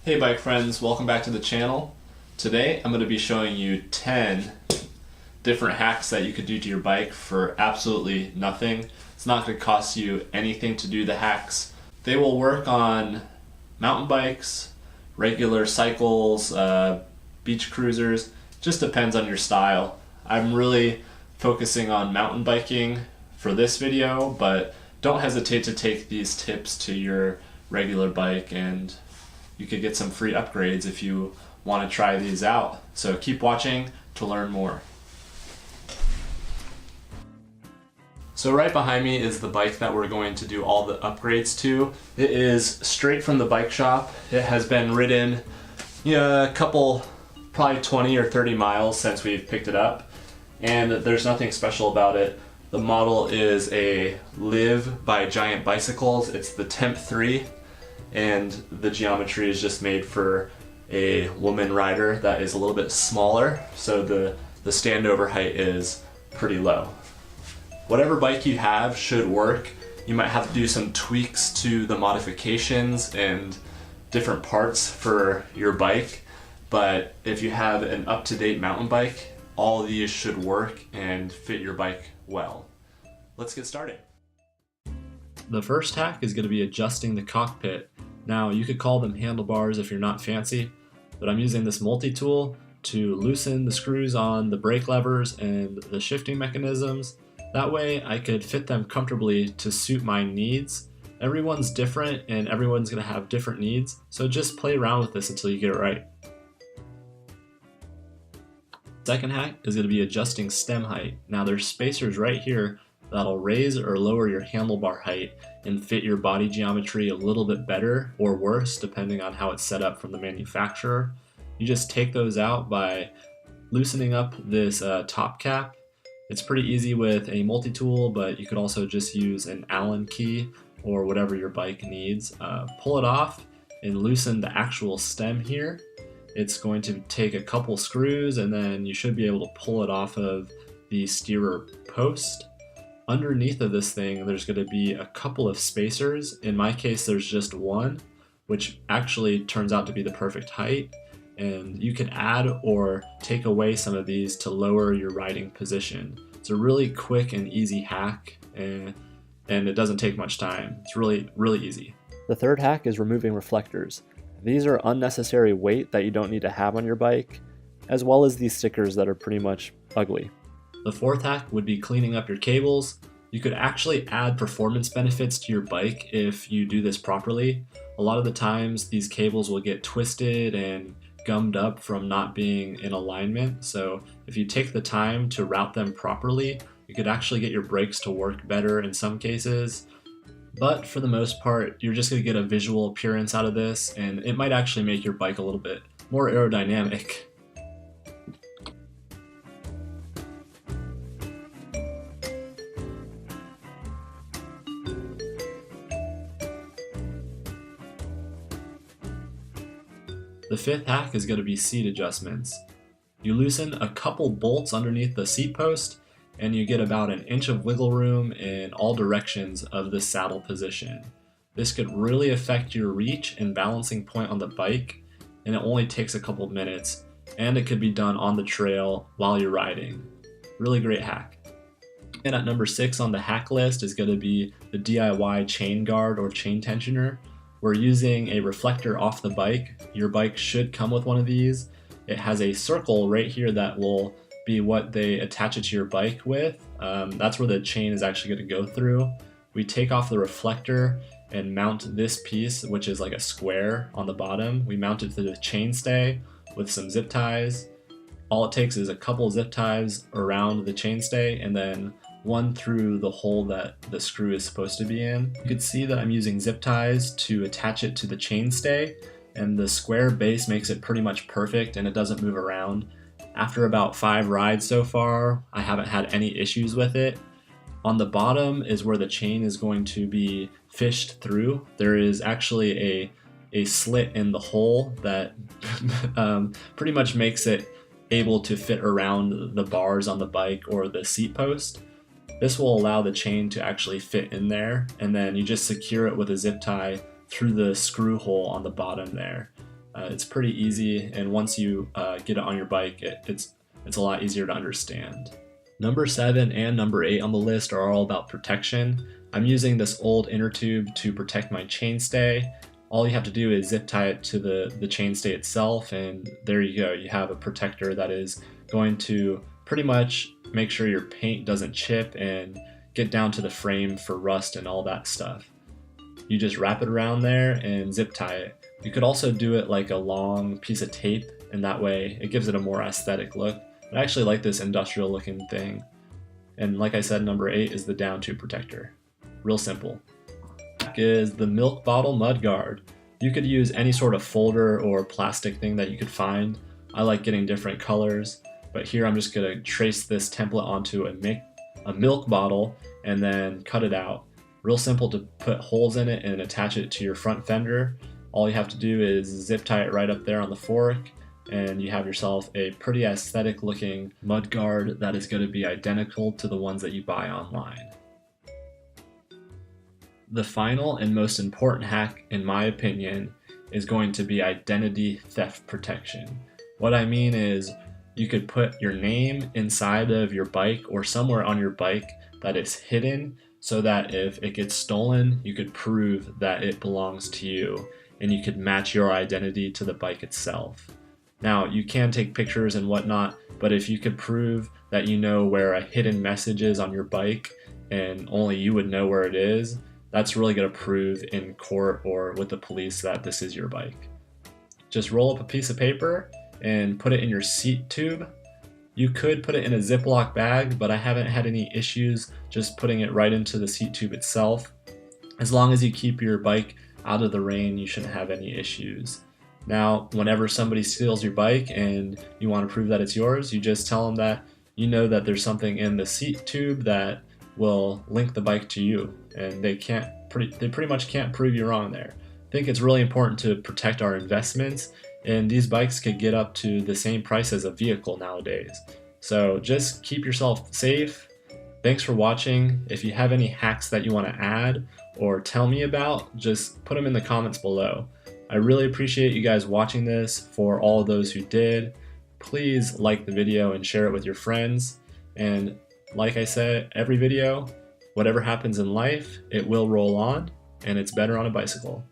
Hey bike friends, welcome back to the channel. Today I'm going to be showing you 10 different hacks that you could do to your bike for absolutely nothing. It's not going to cost you anything to do the hacks. They will work on mountain bikes, regular cycles, beach cruisers. Just depends on your style. I'm really focusing on mountain biking for this video, but don't hesitate to take these tips to your regular bike and you could get some free upgrades if you want to try these out. So keep watching to learn more. So right behind me is the bike that we're going to do all the upgrades to. It is straight from the bike shop. It has been ridden a couple, probably 20 or 30 miles since we've picked it up, and there's nothing special about it. The model is a Live by Giant Bicycles. It's the Temp 3. And the geometry is just made for a woman rider that is a little bit smaller, so the standover height is pretty low. Whatever bike you have should work. You might have to do some tweaks to the modifications and different parts for your bike, but if you have an up-to-date mountain bike, all of these should work and fit your bike well. Let's get started. The first hack is going to be adjusting the cockpit. Now you could call them handlebars if you're not fancy, but I'm using this multi-tool to loosen the screws on the brake levers and the shifting mechanisms. That way I could fit them comfortably to suit my needs. Everyone's different and everyone's going to have different needs, so just play around with this until you get it right. Second hack is going to be adjusting stem height. Now there's spacers right here that'll raise or lower your handlebar height and fit your body geometry a little bit better or worse depending on how it's set up from the manufacturer. You just take those out by loosening up this top cap. It's pretty easy with a multi-tool, but you could also just use an Allen key or whatever your bike needs. Pull it off and loosen the actual stem here. It's going to take a couple screws and then you should be able to pull it off of the steerer post. Underneath of this thing, there's going to be a couple of spacers. In my case, there's just one, which actually turns out to be the perfect height. And you can add or take away some of these to lower your riding position. It's a really quick and easy hack, and it doesn't take much time. It's really, really easy. The third hack is removing reflectors. These are unnecessary weight that you don't need to have on your bike, as well as these stickers that are pretty much ugly. The fourth hack would be cleaning up your cables. You could actually add performance benefits to your bike if you do this properly. A lot of the times these cables will get twisted and gummed up from not being in alignment, so if you take the time to route them properly, you could actually get your brakes to work better in some cases. But for the most part, you're just going to get a visual appearance out of this, and it might actually make your bike a little bit more aerodynamic. The fifth hack is going to be seat adjustments. You loosen a couple bolts underneath the seat post and you get about an inch of wiggle room in all directions of the saddle position. This could really affect your reach and balancing point on the bike, and it only takes a couple minutes, and it could be done on the trail while you're riding. Really great hack. And at number 6 on the hack list is going to be the DIY chain guard or chain tensioner. We're using a reflector off the bike. Your bike should come with one of these. It has a circle right here that will be what they attach it to your bike with. That's where the chain is actually going to go through. We take off the reflector and mount this piece, which is like a square on the bottom. We mount it to the chainstay with some zip ties. All it takes is a couple zip ties around the chainstay and then one through the hole that the screw is supposed to be in. You can see that I'm using zip ties to attach it to the chainstay, and the square base makes it pretty much perfect and it doesn't move around. After about 5 rides so far, I haven't had any issues with it. On the bottom is where the chain is going to be fished through. There is actually a slit in the hole that pretty much makes it able to fit around the bars on the bike or the seat post. This will allow the chain to actually fit in there, and then you just secure it with a zip tie through the screw hole on the bottom there. It's pretty easy, and once you get it on your bike, it's a lot easier to understand. Number 7 and number 8 on the list are all about protection. I'm using this old inner tube to protect my chainstay. All you have to do is zip tie it to the chainstay itself, and there you go. You have a protector that is going to pretty much make sure your paint doesn't chip and get down to the frame for rust and all that stuff. You just wrap it around there and zip tie it. You could also do it like a long piece of tape, and that way it gives it a more aesthetic look. I actually like this industrial looking thing. And like I said, number 8 is the down tube protector. Real simple. Is the milk bottle Mudguard. You could use any sort of folder or plastic thing that you could find. I like getting different colors, but here I'm just gonna trace this template onto a milk bottle and then cut it out. Real simple to put holes in it and attach it to your front fender. All you have to do is zip tie it right up there on the fork, and you have yourself a pretty aesthetic looking Mudguard that is going to be identical to the ones that you buy online. The final and most important hack, in my opinion, is going to be identity theft protection. What I mean is, you could put your name inside of your bike or somewhere on your bike that is hidden, so that if it gets stolen, you could prove that it belongs to you, and you could match your identity to the bike itself. Now, you can take pictures and whatnot, but if you could prove that you know where a hidden message is on your bike and only you would know where it is, that's really going to prove in court or with the police that this is your bike. Just roll up a piece of paper and put it in your seat tube. You could put it in a Ziploc bag, but I haven't had any issues just putting it right into the seat tube itself. As long as you keep your bike out of the rain, you shouldn't have any issues. Now, whenever somebody steals your bike and you want to prove that it's yours, you just tell them that you know that there's something in the seat tube that will link the bike to you, and they pretty much can't prove you wrong there. I think it's really important to protect our investments, and these bikes could get up to the same price as a vehicle nowadays. So just keep yourself safe. Thanks for watching. If you have any hacks that you want to add or tell me about, just put them in the comments below. I really appreciate you guys watching this. For all of those who did, please like the video and share it with your friends. And like I said, every video, whatever happens in life, it will roll on, and it's better on a bicycle.